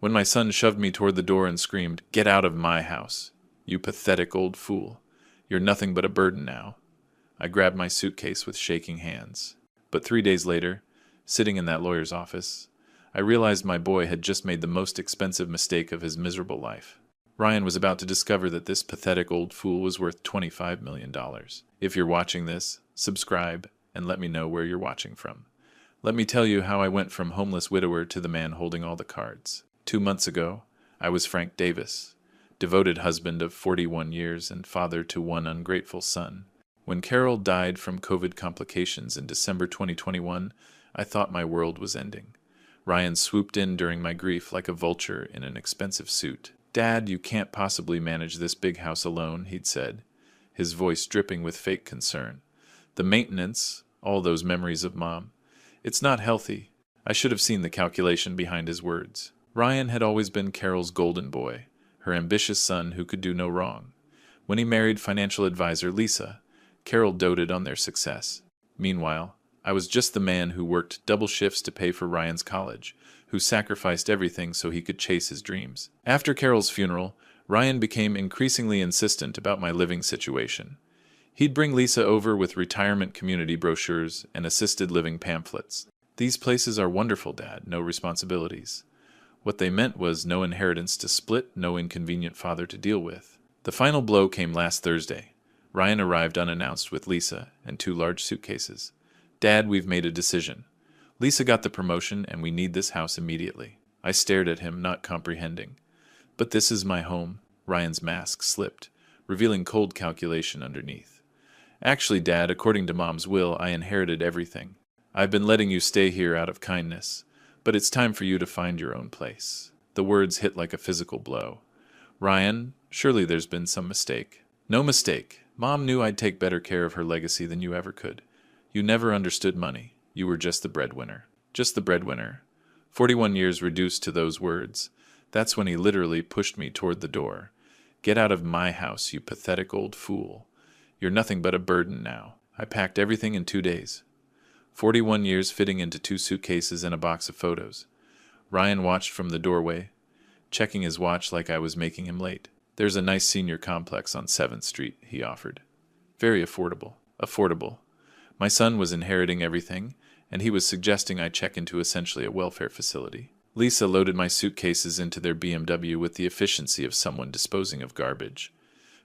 when my son shoved me toward the door and screamed, "Get out of my house, you pathetic old fool. You're nothing but a burden now." I grabbed my suitcase with shaking hands. But 3 days later, sitting in that lawyer's office, I realized my boy had just made the most expensive mistake of his miserable life. Ryan was about to discover that this pathetic old fool was worth $25 million. If you're watching this, subscribe and let me know where you're watching from. Let me tell you how I went from homeless widower to the man holding all the cards. 2 months ago, I was Frank Davis, devoted husband of 41 years and father to one ungrateful son. When Carol died from COVID complications in December 2021, I thought my world was ending. Ryan swooped in during my grief like a vulture in an expensive suit. "Dad, you can't possibly manage this big house alone," he'd said, his voice dripping with fake concern. "The maintenance, all those memories of Mom. It's not healthy." I should have seen the calculation behind his words. Ryan had always been Carol's golden boy, her ambitious son who could do no wrong. When he married financial advisor Lisa, Carol doted on their success. Meanwhile, I was just the man who worked double shifts to pay for Ryan's college, who sacrificed everything so he could chase his dreams. After Carol's funeral, Ryan became increasingly insistent about my living situation. He'd bring Lisa over with retirement community brochures and assisted living pamphlets. "These places are wonderful, Dad, no responsibilities." What they meant was no inheritance to split, no inconvenient father to deal with. The final blow came last Thursday. Ryan arrived unannounced with Lisa and 2 large suitcases. "Dad, we've made a decision. Lisa got the promotion and we need this house immediately." I stared at him, not comprehending. "But this is my home." Ryan's mask slipped, revealing cold calculation underneath. "Actually, Dad, according to Mom's will, I inherited everything. I've been letting you stay here out of kindness, but it's time for you to find your own place." The words hit like a physical blow. "Ryan, surely there's been some mistake." "No mistake. Mom knew I'd take better care of her legacy than you ever could. You never understood money. You were just the breadwinner." Just the breadwinner. 41 years reduced to those words. That's when he literally pushed me toward the door. "Get out of my house, you pathetic old fool. You're nothing but a burden now." I packed everything in 2 days. 41 years fitting into 2 suitcases and a box of photos. Ryan watched from the doorway, checking his watch like I was making him late. "There's a nice senior complex on 7th Street, he offered. "Very affordable." Affordable. My son was inheriting everything, and he was suggesting I check into essentially a welfare facility. Lisa loaded my suitcases into their BMW with the efficiency of someone disposing of garbage.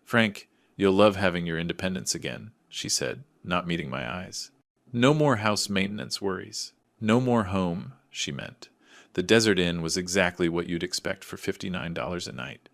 "Frank, you'll love having your independence again," she said, not meeting my eyes. "No more house maintenance worries. No more home," she meant. The Desert Inn was exactly what you'd expect for $59 a night.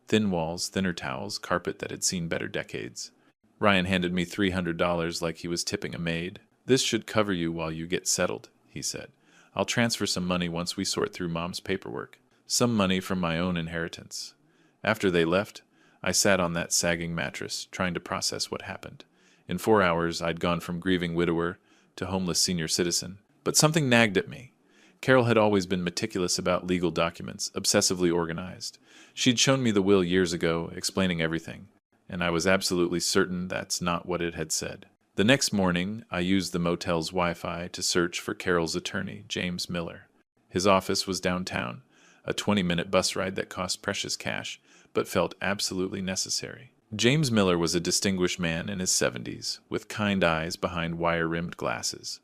Thin walls, thinner towels, carpet that had seen better decades. Ryan handed me $300 like he was tipping a maid. "This should cover you while you get settled," he said. "I'll transfer some money once we sort through Mom's paperwork. Some money from my own inheritance." After they left, I sat on that sagging mattress, trying to process what happened. In 4 hours, I'd gone from grieving widower to homeless senior citizen. But something nagged at me. Carol had always been meticulous about legal documents, obsessively organized. She'd shown me the will years ago, explaining everything, and I was absolutely certain that's not what it had said. The next morning, I used the motel's Wi-Fi to search for Carol's attorney, James Miller. His office was downtown, a 20-minute bus ride that cost precious cash, but felt absolutely necessary. James Miller was a distinguished man in his 70s, with kind eyes behind wire-rimmed glasses.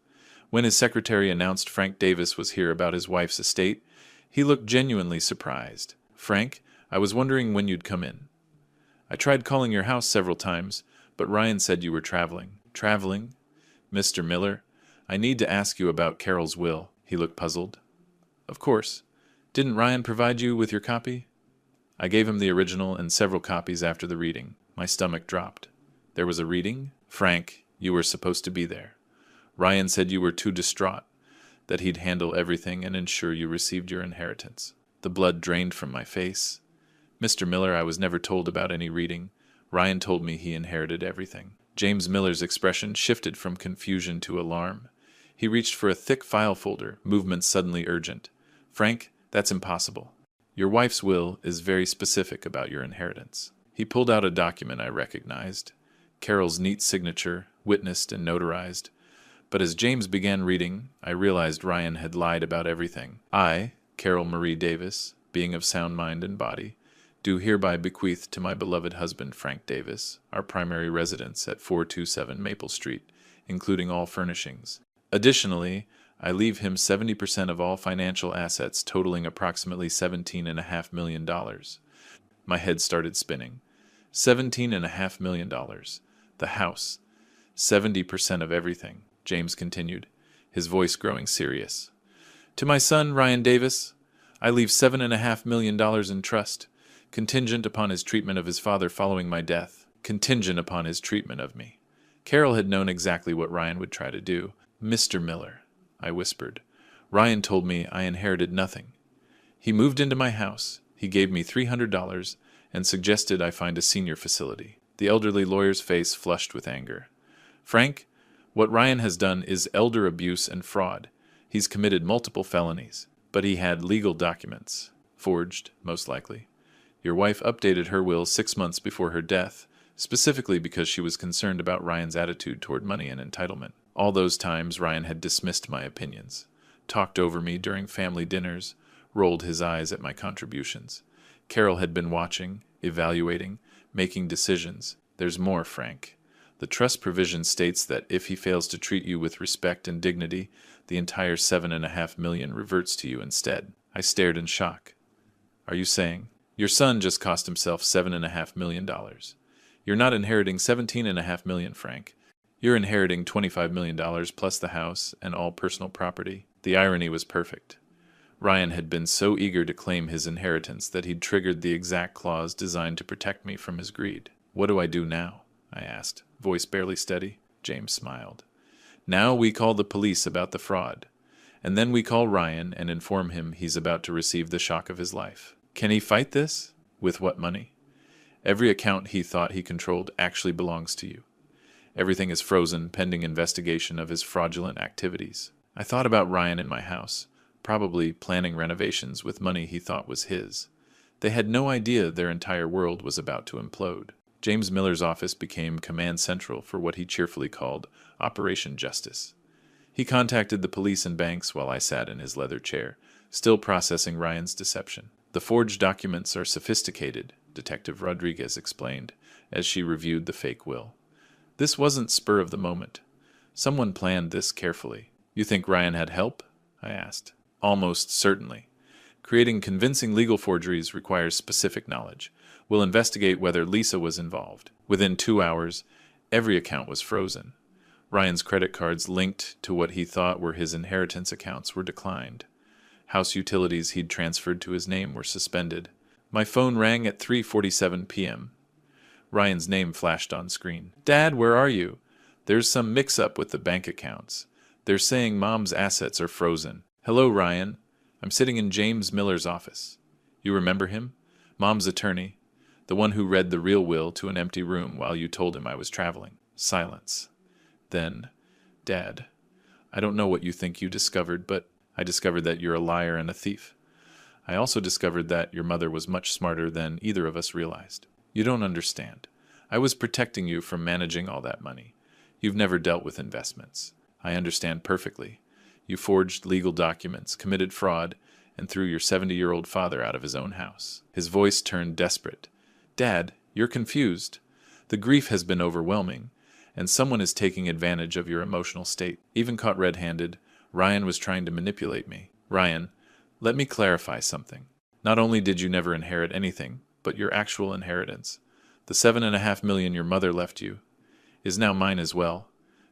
When his secretary announced Frank Davis was here about his wife's estate, he looked genuinely surprised. "Frank, I was wondering when you'd come in. I tried calling your house several times, but Ryan said you were traveling." "Traveling? Mr. Miller, I need to ask you about Carol's will." He looked puzzled. "Of course. Didn't Ryan provide you with your copy?" I gave him the original and several copies after the reading. My stomach dropped. "There was a reading? Frank, you were supposed to be there. Ryan said you were too distraught, that he'd handle everything and ensure you received your inheritance." The blood drained from my face. "Mr. Miller, I was never told about any reading. Ryan told me he inherited everything." James Miller's expression shifted from confusion to alarm. He reached for a thick file folder, movements suddenly urgent. "Frank, that's impossible. Your wife's will is very specific about your inheritance." He pulled out a document I recognized. Carol's neat signature, witnessed and notarized. But as James began reading, I realized Ryan had lied about everything. I, Carol Marie Davis, being of sound mind and body, do hereby bequeath to my beloved husband Frank Davis, our primary residence at 427 Maple Street, including all furnishings. Additionally, I leave him 70% of all financial assets totaling approximately $17.5 million. My head started spinning. $17.5 million. The house. 70% of everything, James continued, his voice growing serious. To my son, Ryan Davis, I leave $7.5 million in trust, contingent upon his treatment of his father following my death, contingent upon his treatment of me. Carol had known exactly what Ryan would try to do. Mr. Miller, I whispered. Ryan told me I inherited nothing. He moved into my house. He gave me $300 and suggested I find a senior facility. The elderly lawyer's face flushed with anger. Frank, what Ryan has done is elder abuse and fraud. He's committed multiple felonies, but he had legal documents. Forged, most likely. Your wife updated her will 6 months before her death, specifically because she was concerned about Ryan's attitude toward money and entitlement. All those times Ryan had dismissed my opinions, talked over me during family dinners, rolled his eyes at my contributions. Carol had been watching, evaluating, making decisions. There's more, Frank. The trust provision states that if he fails to treat you with respect and dignity, the entire $7.5 million reverts to you instead. I stared in shock. Are you saying? Your son just cost himself $7.5 million. You're not inheriting $17.5 million, Frank. You're inheriting $25 million plus the house and all personal property. The irony was perfect. Ryan had been so eager to claim his inheritance that he'd triggered the exact clause designed to protect me from his greed. What do I do now? I asked, voice barely steady. James smiled. Now we call the police about the fraud. And then we call Ryan and inform him he's about to receive the shock of his life. Can he fight this? With what money? Every account he thought he controlled actually belongs to you. Everything is frozen pending investigation of his fraudulent activities. I thought about Ryan in my house, probably planning renovations with money he thought was his. They had no idea their entire world was about to implode. James Miller's office became command central for what he cheerfully called Operation Justice. He contacted the police and banks while I sat in his leather chair, still processing Ryan's deception. The forged documents are sophisticated, Detective Rodriguez explained, as she reviewed the fake will. This wasn't spur of the moment. Someone planned this carefully. You think Ryan had help? I asked. Almost certainly. Creating convincing legal forgeries requires specific knowledge. We'll investigate whether Lisa was involved. Within 2 hours, every account was frozen. Ryan's credit cards linked to what he thought were his inheritance accounts were declined. House utilities he'd transferred to his name were suspended. My phone rang at 3:47 p.m. Ryan's name flashed on screen. Dad, where are you? There's some mix-up with the bank accounts. They're saying Mom's assets are frozen. Hello, Ryan. I'm sitting in James Miller's office. You remember him? Mom's attorney. The one who read the real will to an empty room while you told him I was traveling. Silence. Then, Dad, I don't know what you think you discovered, but I discovered that you're a liar and a thief. I also discovered that your mother was much smarter than either of us realized. You don't understand. I was protecting you from managing all that money. You've never dealt with investments. I understand perfectly. You forged legal documents, committed fraud, and threw your 70-year-old father out of his own house. His voice turned desperate. Dad, you're confused. The grief has been overwhelming, and someone is taking advantage of your emotional state. Even caught red-handed, Ryan was trying to manipulate me. Ryan, let me clarify something. Not only did you never inherit anything, but your actual inheritance, the $7.5 million your mother left you, is now mine as well,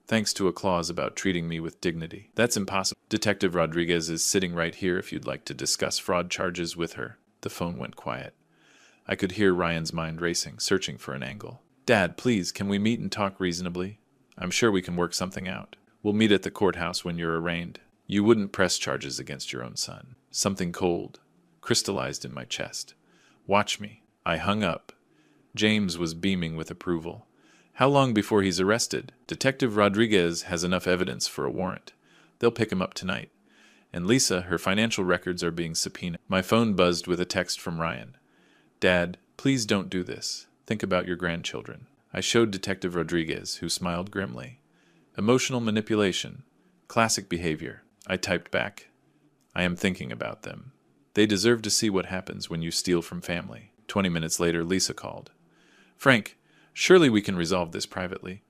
thanks to a clause about treating me with dignity. That's impossible. Detective Rodriguez is sitting right here if you'd like to discuss fraud charges with her. The phone went quiet. I could hear Ryan's mind racing, searching for an angle. Dad, please, can we meet and talk reasonably? I'm sure we can work something out. We'll meet at the courthouse when you're arraigned. You wouldn't press charges against your own son. Something cold crystallized in my chest. Watch me. I hung up. James was beaming with approval. How long before he's arrested? Detective Rodriguez has enough evidence for a warrant. They'll pick him up tonight. And Lisa, her financial records are being subpoenaed. My phone buzzed with a text from Ryan. Dad, please don't do this. Think about your grandchildren. I showed Detective Rodriguez, who smiled grimly. Emotional manipulation. Classic behavior. I typed back. I am thinking about them. They deserve to see what happens when you steal from family. 20 minutes later, Lisa called. Frank, surely we can resolve this privately.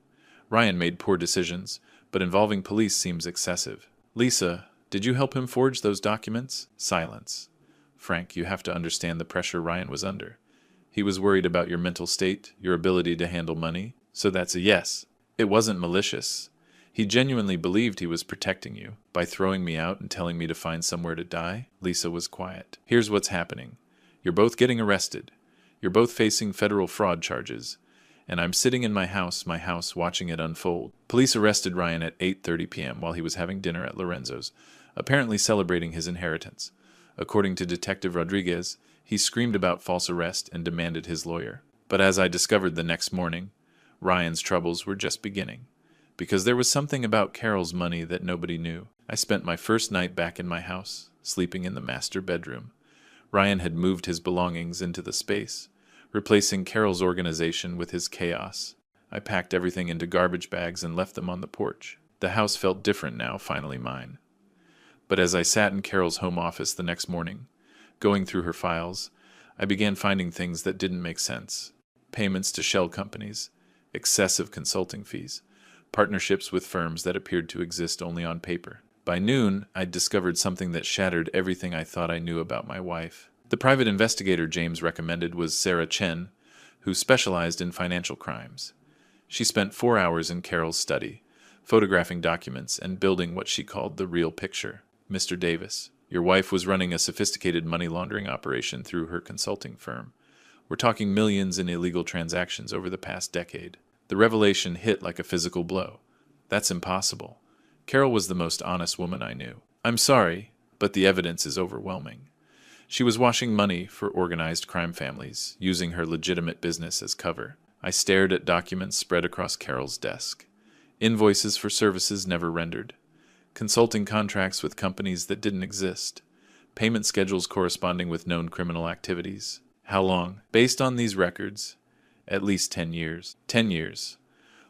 Ryan made poor decisions, but involving police seems excessive. Lisa, did you help him forge those documents? Silence. Frank, you have to understand the pressure Ryan was under. He was worried about your mental state, your ability to handle money, so that's a yes. It wasn't malicious. He genuinely believed he was protecting you. By throwing me out and telling me to find somewhere to die, Lisa was quiet. Here's what's happening. You're both getting arrested. You're both facing federal fraud charges. And I'm sitting in my house, watching it unfold. Police arrested Ryan at 8:30 p.m. while he was having dinner at Lorenzo's, apparently celebrating his inheritance. According to Detective Rodriguez, he screamed about false arrest and demanded his lawyer. But as I discovered the next morning, Ryan's troubles were just beginning. Because there was something about Carol's money that nobody knew. I spent my first night back in my house, sleeping in the master bedroom. Ryan had moved his belongings into the space, replacing Carol's organization with his chaos. I packed everything into garbage bags and left them on the porch. The house felt different now, finally mine. But as I sat in Carol's home office the next morning, going through her files, I began finding things that didn't make sense. Payments to shell companies, excessive consulting fees, partnerships with firms that appeared to exist only on paper. By noon, I'd discovered something that shattered everything I thought I knew about my wife. The private investigator James recommended was Sarah Chen, who specialized in financial crimes. She spent 4 hours in Carol's study, photographing documents and building what she called the real picture. Mr. Davis, your wife was running a sophisticated money laundering operation through her consulting firm. We're talking millions in illegal transactions over the past decade. The revelation hit like a physical blow. That's impossible. Carol was the most honest woman I knew. I'm sorry, but the evidence is overwhelming. She was washing money for organized crime families, using her legitimate business as cover. I stared at documents spread across Carol's desk. Invoices for services never rendered. Consulting contracts with companies that didn't exist. Payment schedules corresponding with known criminal activities. How long? Based on these records, at least 10 years. 10 years.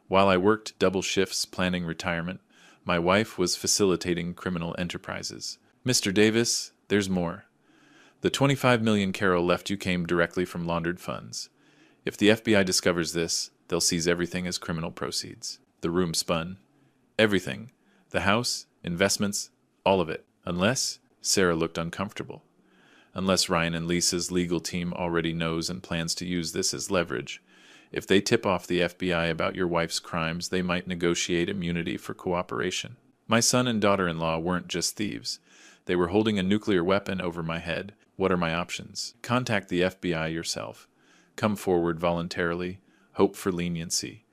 While I worked double shifts planning retirement, my wife was facilitating criminal enterprises. Mr. Davis, there's more. The $25 million Carol left you came directly from laundered funds. If the FBI discovers this, they'll seize everything as criminal proceeds. The room spun. Everything. The house, investments, all of it. Unless, Sarah looked uncomfortable. Unless Ryan and Lisa's legal team already knows and plans to use this as leverage. If they tip off the FBI about your wife's crimes, they might negotiate immunity for cooperation. My son and daughter-in-law weren't just thieves. They were holding a nuclear weapon over my head. What are my options? Contact the FBI yourself. Come forward voluntarily. Hope for leniency.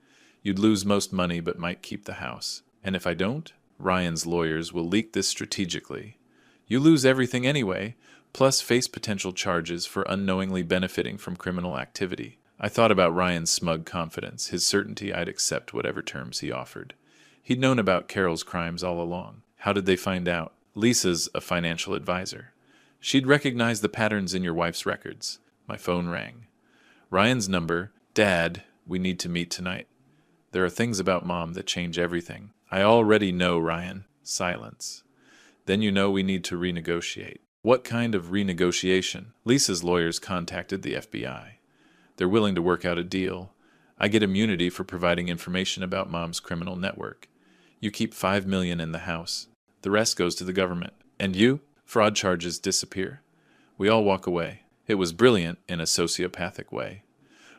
You'd lose most money but might keep the house. And if I don't, Ryan's lawyers will leak this strategically. You lose everything anyway, plus face potential charges for unknowingly benefiting from criminal activity. I thought about Ryan's smug confidence, his certainty I'd accept whatever terms he offered. He'd known about Carol's crimes all along. How did they find out? Lisa's a financial advisor. She'd recognized the patterns in your wife's records. My phone rang. Ryan's number. Dad, we need to meet tonight. There are things about Mom that change everything. I already know, Ryan. Silence. Then you know we need to renegotiate. What kind of renegotiation? Lisa's lawyers contacted the FBI. They're willing to work out a deal. I get immunity for providing information about Mom's criminal network. You keep $5 million in the house. The rest goes to the government. And you? Fraud charges disappear. We all walk away. It was brilliant in a sociopathic way.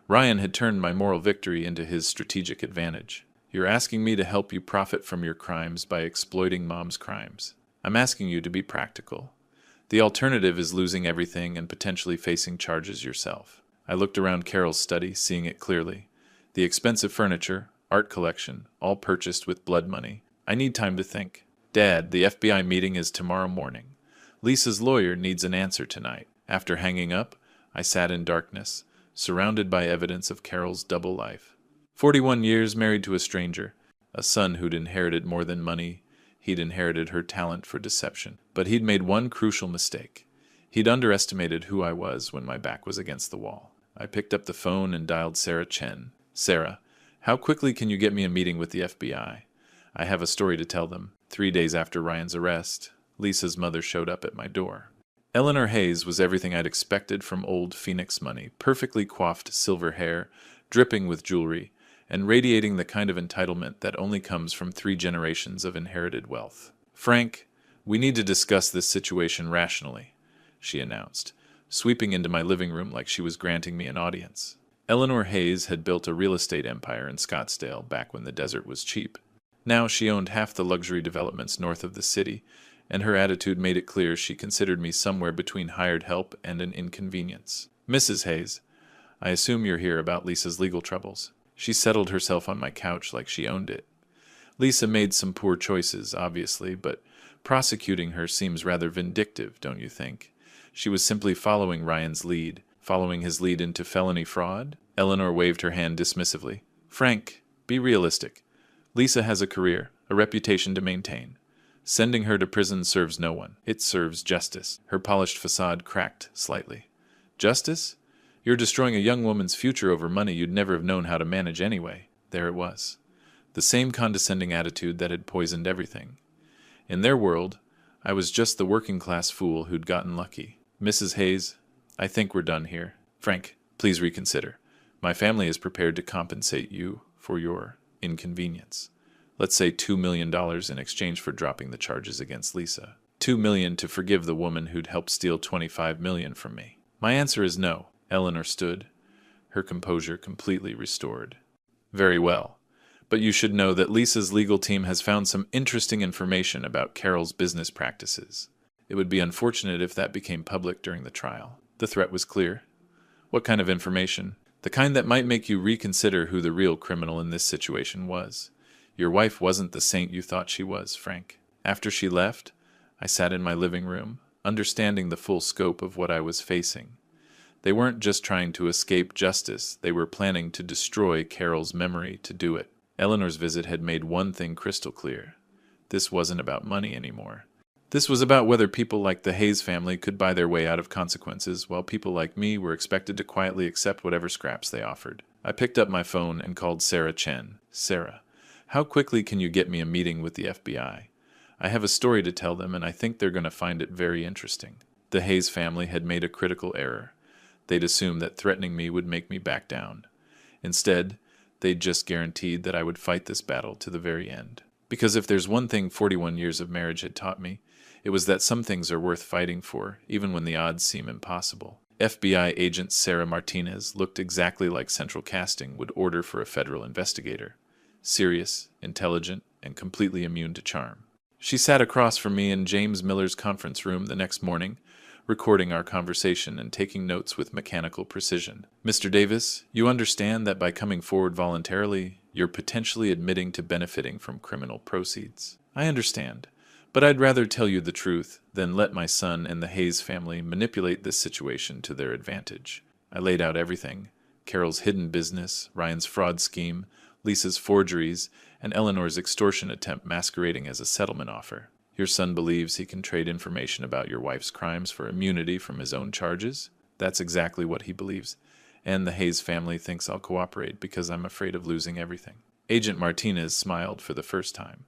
Ryan had turned my moral victory into his strategic advantage. You're asking me to help you profit from your crimes by exploiting Mom's crimes. I'm asking you to be practical. The alternative is losing everything and potentially facing charges yourself. I looked around Carol's study, seeing it clearly. The expensive furniture, art collection, all purchased with blood money. I need time to think. Dad, the FBI meeting is tomorrow morning. Lisa's lawyer needs an answer tonight. After hanging up, I sat in darkness, surrounded by evidence of Carol's double life. 41 years married to a stranger, a son who'd inherited more than money. He'd inherited her talent for deception. But he'd made one crucial mistake. He'd underestimated who I was when my back was against the wall. I picked up the phone and dialed Sarah Chen. Sarah, how quickly can you get me a meeting with the FBI? I have a story to tell them. 3 days after Ryan's arrest, Lisa's mother showed up at my door. Eleanor Hayes was everything I'd expected from old Phoenix Money, perfectly coiffed silver hair, dripping with jewelry, and radiating the kind of entitlement that only comes from 3 generations of inherited wealth. "Frank, we need to discuss this situation rationally," she announced, sweeping into my living room like she was granting me an audience. Eleanor Hayes had built a real estate empire in Scottsdale back when the desert was cheap. Now she owned half the luxury developments north of the city, and her attitude made it clear she considered me somewhere between hired help and an inconvenience. "Mrs. Hayes, I assume you're here about Lisa's legal troubles." She settled herself on my couch like she owned it. "Lisa made some poor choices, obviously, but prosecuting her seems rather vindictive, don't you think? She was simply following Ryan's lead, following his lead into felony fraud?" Eleanor waved her hand dismissively. "Frank, be realistic. Lisa has a career, a reputation to maintain. Sending her to prison serves no one. It serves justice." Her polished facade cracked slightly. "Justice? You're destroying a young woman's future over money you'd never have known how to manage anyway." There it was. The same condescending attitude that had poisoned everything. In their world, I was just the working-class fool who'd gotten lucky. "Mrs. Hayes, I think we're done here. Frank, please reconsider. My family is prepared to compensate you for your inconvenience. Let's say $2 million in exchange for dropping the charges against Lisa. $2 million to forgive the woman who'd helped steal $25 million from me." "My answer is no." Eleanor stood, her composure completely restored. "Very well. But you should know that Lisa's legal team has found some interesting information about Carol's business practices. It would be unfortunate if that became public during the trial." The threat was clear. "What kind of information?" "The kind that might make you reconsider who the real criminal in this situation was. Your wife wasn't the saint you thought she was, Frank." After she left, I sat in my living room, understanding the full scope of what I was facing. They weren't just trying to escape justice, they were planning to destroy Carol's memory to do it. Eleanor's visit had made one thing crystal clear. This wasn't about money anymore. This was about whether people like the Hayes family could buy their way out of consequences, while people like me were expected to quietly accept whatever scraps they offered. I picked up my phone and called Sarah Chen. "Sarah, how quickly can you get me a meeting with the FBI? I have a story to tell them, and I think they're going to find it very interesting." The Hayes family had made a critical error. They'd assumed that threatening me would make me back down. Instead, they'd just guaranteed that I would fight this battle to the very end. Because if there's one thing 41 years of marriage had taught me, it was that some things are worth fighting for, even when the odds seem impossible. FBI agent Sarah Martinez looked exactly like Central Casting would order for a federal investigator. Serious, intelligent, and completely immune to charm. She sat across from me in James Miller's conference room the next morning, recording our conversation and taking notes with mechanical precision. "Mr. Davis, you understand that by coming forward voluntarily, you're potentially admitting to benefiting from criminal proceeds." "I understand, but I'd rather tell you the truth than let my son and the Hayes family manipulate this situation to their advantage." I laid out everything: Carol's hidden business, Ryan's fraud scheme, Lisa's forgeries, and Eleanor's extortion attempt masquerading as a settlement offer. "Your son believes he can trade information about your wife's crimes for immunity from his own charges?" "That's exactly what he believes. And the Hayes family thinks I'll cooperate because I'm afraid of losing everything." Agent Martinez smiled for the first time.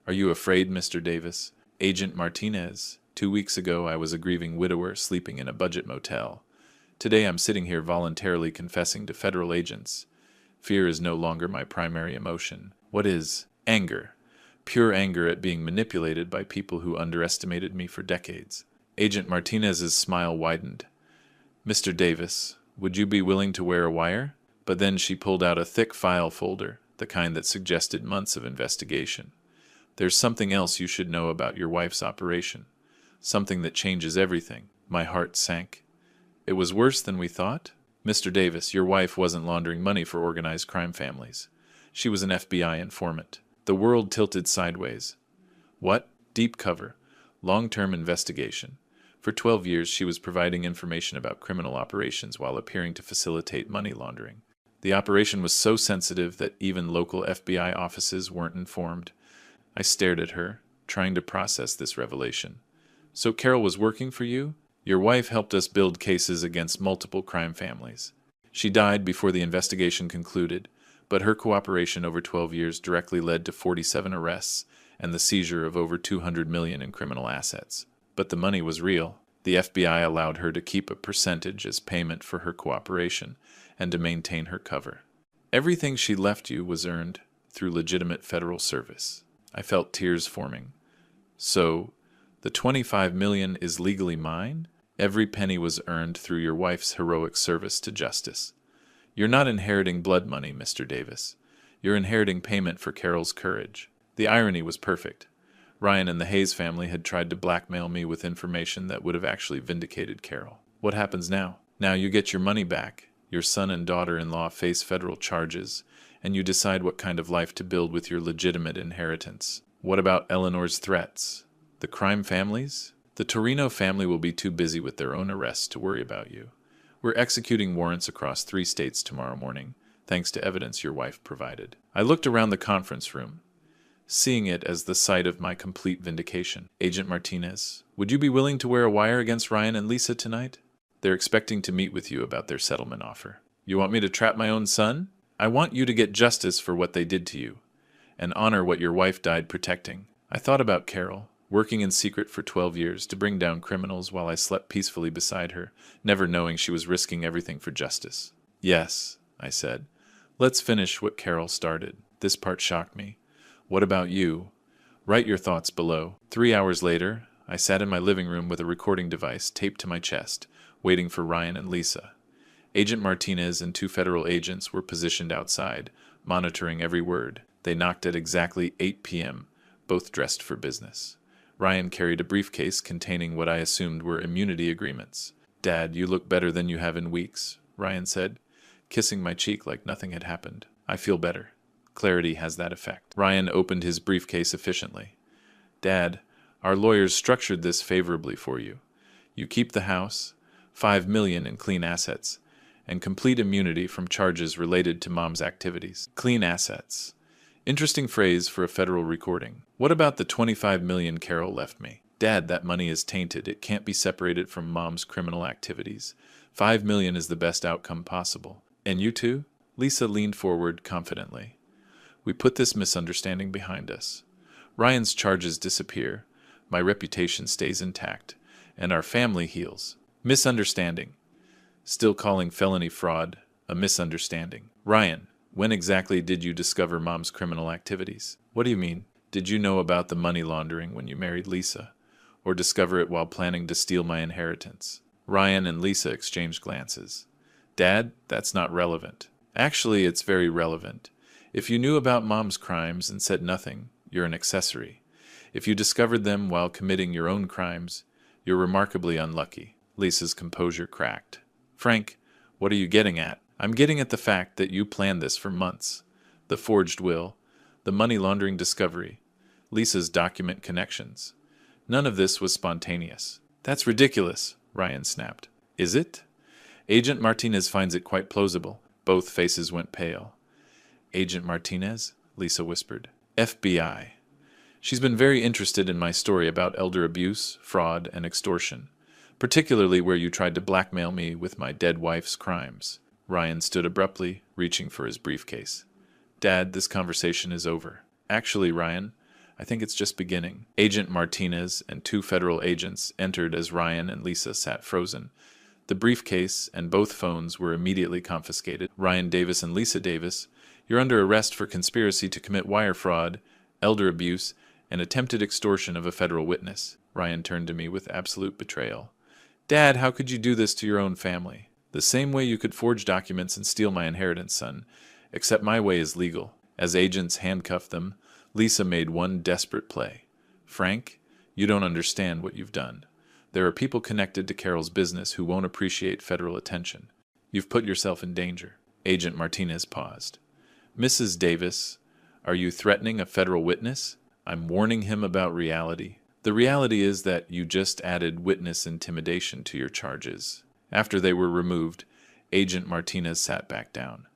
"Are you afraid, Mr. Davis?" "Agent Martinez, 2 weeks ago I was a grieving widower sleeping in a budget motel. Today I'm sitting here voluntarily confessing to federal agents. Fear is no longer my primary emotion." "What is?" "Anger. Pure anger at being manipulated by people who underestimated me for decades." Agent Martinez's smile widened. "Mr. Davis, would you be willing to wear a wire?" But then she pulled out a thick file folder, the kind that suggested months of investigation. "There's something else you should know about your wife's operation. Something that changes everything." My heart sank. "It was worse than we thought?" "Mr. Davis, your wife wasn't laundering money for organized crime families. She was an FBI informant." The world tilted sideways. "What? Deep cover. Long-term investigation. For 12 years she was providing information about criminal operations while appearing to facilitate money laundering. The operation was so sensitive that even local FBI offices weren't informed." I stared at her, trying to process this revelation. "So Carol was working for you? Your wife helped us build cases against multiple crime families. She died before the investigation concluded, but her cooperation over 12 years directly led to 47 arrests and the seizure of over $200 million in criminal assets. But the money was real." The FBI allowed her to keep a percentage as payment for her cooperation and to maintain her cover. Everything she left you was earned through legitimate federal service. I felt tears forming. So, the $25 million is legally mine? Every penny was earned through your wife's heroic service to justice. You're not inheriting blood money, Mr. Davis. You're inheriting payment for Carol's courage. The irony was perfect. Ryan and the Hayes family had tried to blackmail me with information that would have actually vindicated Carol. What happens now? Now you get your money back, your son and daughter-in-law face federal charges, and you decide what kind of life to build with your legitimate inheritance. What about Eleanor's threats? The crime families? The Torino family will be too busy with their own arrests to worry about you. We're executing warrants across 3 states tomorrow morning, thanks to evidence your wife provided. I looked around the conference room, seeing it as the site of my complete vindication. Agent Martinez, would you be willing to wear a wire against Ryan and Lisa tonight? They're expecting to meet with you about their settlement offer. You want me to trap my own son? I want you to get justice for what they did to you, and honor what your wife died protecting. I thought about Carol, working in secret for 12 years to bring down criminals while I slept peacefully beside her, never knowing she was risking everything for justice. Yes, I said. Let's finish what Carol started. This part shocked me. What about you? Write your thoughts below. 3 hours later, I sat in my living room with a recording device taped to my chest, waiting for Ryan and Lisa. Agent Martinez and 2 federal agents were positioned outside, monitoring every word. They knocked at exactly 8 p.m., both dressed for business. Ryan carried a briefcase containing what I assumed were immunity agreements. Dad, you look better than you have in weeks, Ryan said, kissing my cheek like nothing had happened. I feel better. Clarity has that effect. Ryan opened his briefcase efficiently. Dad, our lawyers structured this favorably for you. You keep the house, $5 million in clean assets, and complete immunity from charges related to Mom's activities. Clean assets. Interesting phrase for a federal recording. What about the $25 million Carol left me? Dad, that money is tainted. It can't be separated from Mom's criminal activities. $5 million is the best outcome possible. And you two? Lisa leaned forward confidently. We put this misunderstanding behind us. Ryan's charges disappear, my reputation stays intact, and our family heals. Misunderstanding. Still calling felony fraud a misunderstanding. Ryan, when exactly did you discover Mom's criminal activities? What do you mean? Did you know about the money laundering when you married Lisa? Or discover it while planning to steal my inheritance? Ryan and Lisa exchanged glances. Dad, that's not relevant. Actually, it's very relevant. If you knew about Mom's crimes and said nothing, you're an accessory. If you discovered them while committing your own crimes, you're remarkably unlucky. Lisa's composure cracked. Frank, what are you getting at? I'm getting at the fact that you planned this for months. The forged will, the money laundering discovery, Lisa's document connections. None of this was spontaneous. That's ridiculous, Ryan snapped. Is it? Agent Martinez finds it quite plausible. Both faces went pale. Agent Martinez? Lisa whispered. FBI. She's been very interested in my story about elder abuse, fraud, and extortion, particularly where you tried to blackmail me with my dead wife's crimes. Ryan stood abruptly, reaching for his briefcase. Dad, this conversation is over. Actually, Ryan, I think it's just beginning. Agent Martinez and 2 federal agents entered as Ryan and Lisa sat frozen. The briefcase and both phones were immediately confiscated. Ryan Davis and Lisa Davis, you're under arrest for conspiracy to commit wire fraud, elder abuse, and attempted extortion of a federal witness. Ryan turned to me with absolute betrayal. Dad, how could you do this to your own family? The same way you could forge documents and steal my inheritance, son, except my way is legal. As agents handcuffed them, Lisa made one desperate play. Frank, you don't understand what you've done. There are people connected to Carol's business who won't appreciate federal attention. You've put yourself in danger. Agent Martinez paused. Mrs. Davis, are you threatening a federal witness? I'm warning him about reality. The reality is that you just added witness intimidation to your charges. After they were removed, Agent Martinez sat back down.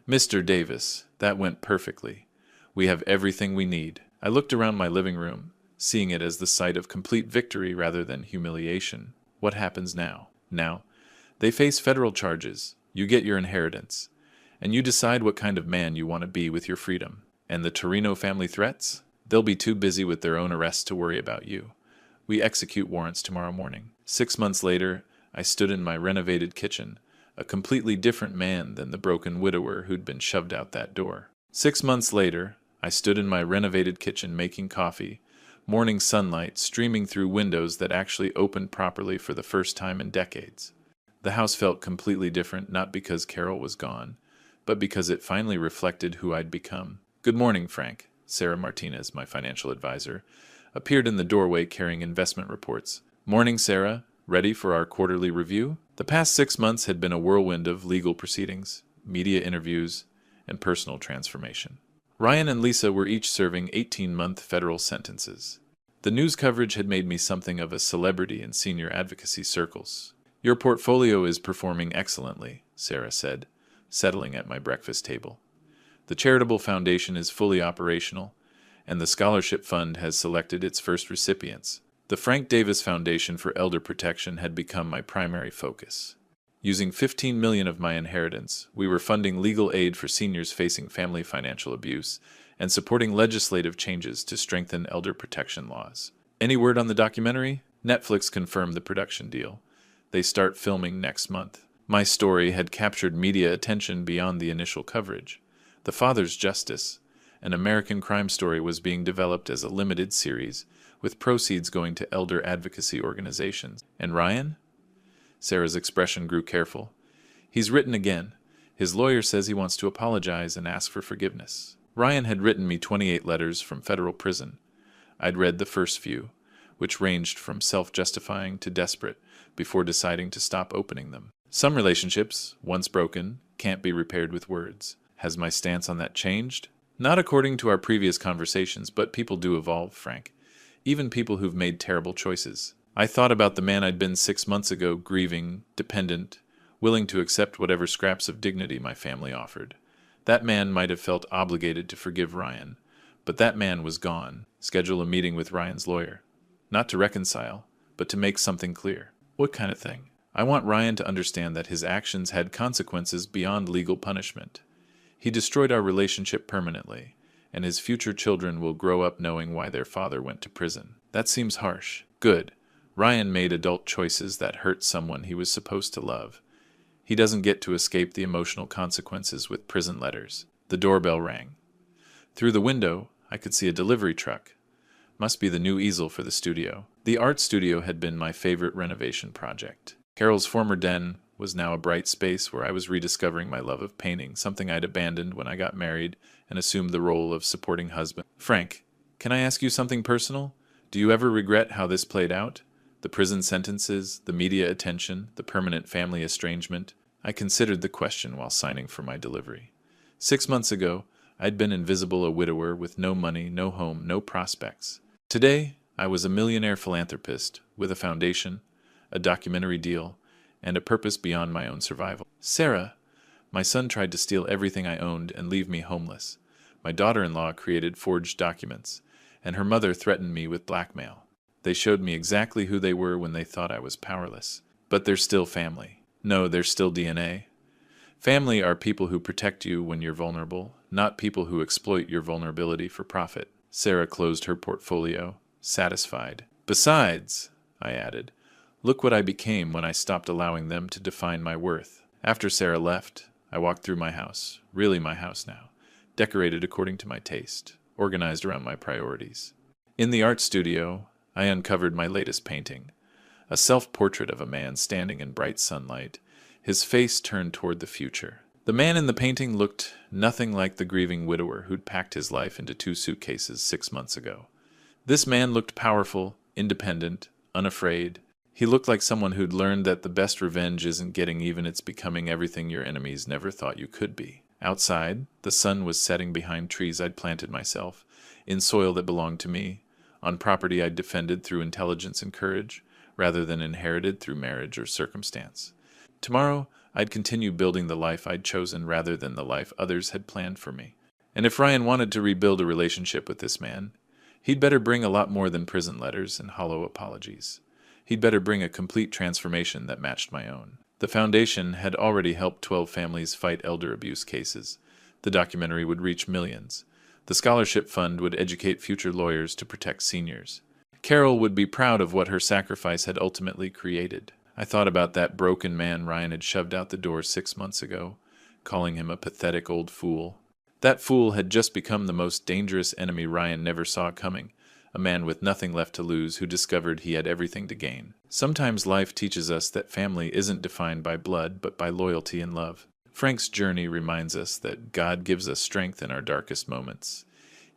Mr. Davis, that went perfectly. We have everything we need. I looked around my living room, seeing it as the site of complete victory rather than humiliation. What happens now? Now, they face federal charges. You get your inheritance. And you decide what kind of man you want to be with your freedom. And the Torino family threats? They'll be too busy with their own arrests to worry about you. We execute warrants tomorrow morning. 6 months later, I stood in my renovated kitchen, a completely different man than the broken widower who'd been shoved out that door. 6 months later, I stood in my renovated kitchen making coffee, morning sunlight streaming through windows that actually opened properly for the first time in decades. The house felt completely different, not because Carol was gone, but because it finally reflected who I'd become. "Good morning, Frank." Sarah Martinez, my financial advisor, appeared in the doorway carrying investment reports. "Morning, Sarah. Ready for our quarterly review?" The past 6 months had been a whirlwind of legal proceedings, media interviews, and personal transformation. Ryan and Lisa were each serving 18-month federal sentences. The news coverage had made me something of a celebrity in senior advocacy circles. "Your portfolio is performing excellently," Sarah said, settling at my breakfast table. "The charitable foundation is fully operational, and the scholarship fund has selected its first recipients." The Frank Davis Foundation for Elder Protection had become my primary focus. Using $15 million of my inheritance, we were funding legal aid for seniors facing family financial abuse and supporting legislative changes to strengthen elder protection laws. Any word on the documentary? Netflix confirmed the production deal. They start filming next month. My story had captured media attention beyond the initial coverage. The Father's Justice, an American crime story, was being developed as a limited series, with proceeds going to elder advocacy organizations. "And Ryan?" Sarah's expression grew careful. "He's written again. His lawyer says he wants to apologize and ask for forgiveness." Ryan had written me 28 letters from federal prison. I'd read the first few, which ranged from self-justifying to desperate, before deciding to stop opening them. Some relationships, once broken, can't be repaired with words. Has my stance on that changed? Not according to our previous conversations, but people do evolve, Frank. Even people who've made terrible choices. I thought about the man I'd been 6 months ago, grieving, dependent, willing to accept whatever scraps of dignity my family offered. That man might have felt obligated to forgive Ryan, but that man was gone. Schedule a meeting with Ryan's lawyer. Not to reconcile, but to make something clear. What kind of thing? I want Ryan to understand that his actions had consequences beyond legal punishment. He destroyed our relationship permanently, and his future children will grow up knowing why their father went to prison. That seems harsh. Good. Ryan made adult choices that hurt someone he was supposed to love. He doesn't get to escape the emotional consequences with prison letters. The doorbell rang. Through the window, I could see a delivery truck. Must be the new easel for the studio. The art studio had been my favorite renovation project. Carol's former den was now a bright space where I was rediscovering my love of painting, something I'd abandoned when I got married and assumed the role of supporting husband. "Frank, can I ask you something personal? Do you ever regret how this played out? The prison sentences, the media attention, the permanent family estrangement?" I considered the question while signing for my delivery. 6 months ago, I'd been invisible, a widower with no money, no home, no prospects. Today, I was a millionaire philanthropist with a foundation, a documentary deal, and a purpose beyond my own survival. "Sarah, my son tried to steal everything I owned and leave me homeless. My daughter-in-law created forged documents, and her mother threatened me with blackmail. They showed me exactly who they were when they thought I was powerless. But they're still family. No, they're still DNA. Family are people who protect you when you're vulnerable, not people who exploit your vulnerability for profit." Sarah closed her portfolio, satisfied. "Besides," I added, "look what I became when I stopped allowing them to define my worth." After Sarah left, I walked through my house, really my house now, decorated according to my taste, organized around my priorities. In the art studio, I uncovered my latest painting, a self-portrait of a man standing in bright sunlight, his face turned toward the future. The man in the painting looked nothing like the grieving widower who'd packed his life into 2 suitcases 6 months ago. This man looked powerful, independent, unafraid. He looked like someone who'd learned that the best revenge isn't getting even, it's becoming everything your enemies never thought you could be. Outside, the sun was setting behind trees I'd planted myself, in soil that belonged to me, on property I'd defended through intelligence and courage, rather than inherited through marriage or circumstance. Tomorrow, I'd continue building the life I'd chosen rather than the life others had planned for me. And if Ryan wanted to rebuild a relationship with this man, he'd better bring a lot more than prison letters and hollow apologies. He'd better bring a complete transformation that matched my own. The foundation had already helped 12 families fight elder abuse cases. The documentary would reach millions. The scholarship fund would educate future lawyers to protect seniors. Carol would be proud of what her sacrifice had ultimately created. I thought about that broken man Ryan had shoved out the door 6 months ago, calling him a pathetic old fool. That fool had just become the most dangerous enemy Ryan never saw coming, a man with nothing left to lose who discovered he had everything to gain. Sometimes life teaches us that family isn't defined by blood but by loyalty and love. Frank's journey reminds us that God gives us strength in our darkest moments,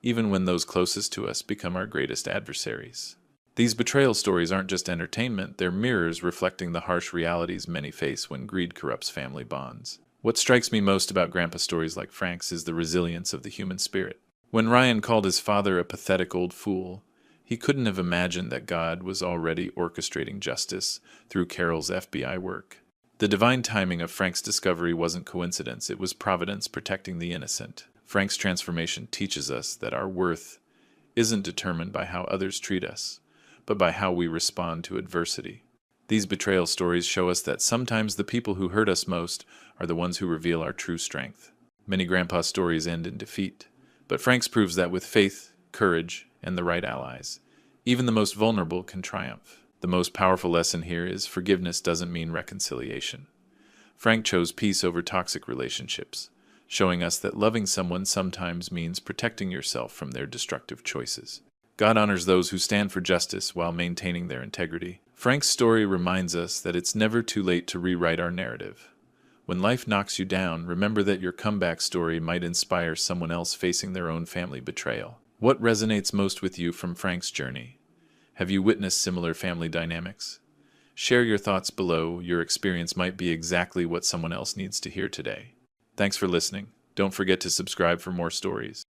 even when those closest to us become our greatest adversaries. These betrayal stories aren't just entertainment, they're mirrors reflecting the harsh realities many face when greed corrupts family bonds. What strikes me most about Grandpa stories like Frank's is the resilience of the human spirit. When Ryan called his father a pathetic old fool, he couldn't have imagined that God was already orchestrating justice through Carol's FBI work. The divine timing of Frank's discovery wasn't coincidence, it was providence protecting the innocent. Frank's transformation teaches us that our worth isn't determined by how others treat us, but by how we respond to adversity. These betrayal stories show us that sometimes the people who hurt us most are the ones who reveal our true strength. Many Grandpa stories end in defeat, but Frank's proves that with faith, courage, and the right allies, even the most vulnerable can triumph. The most powerful lesson here is forgiveness doesn't mean reconciliation. Frank chose peace over toxic relationships, showing us that loving someone sometimes means protecting yourself from their destructive choices. God honors those who stand for justice while maintaining their integrity. Frank's story reminds us that it's never too late to rewrite our narrative. When life knocks you down, remember that your comeback story might inspire someone else facing their own family betrayal. What resonates most with you from Frank's journey? Have you witnessed similar family dynamics? Share your thoughts below. Your experience might be exactly what someone else needs to hear today. Thanks for listening. Don't forget to subscribe for more stories.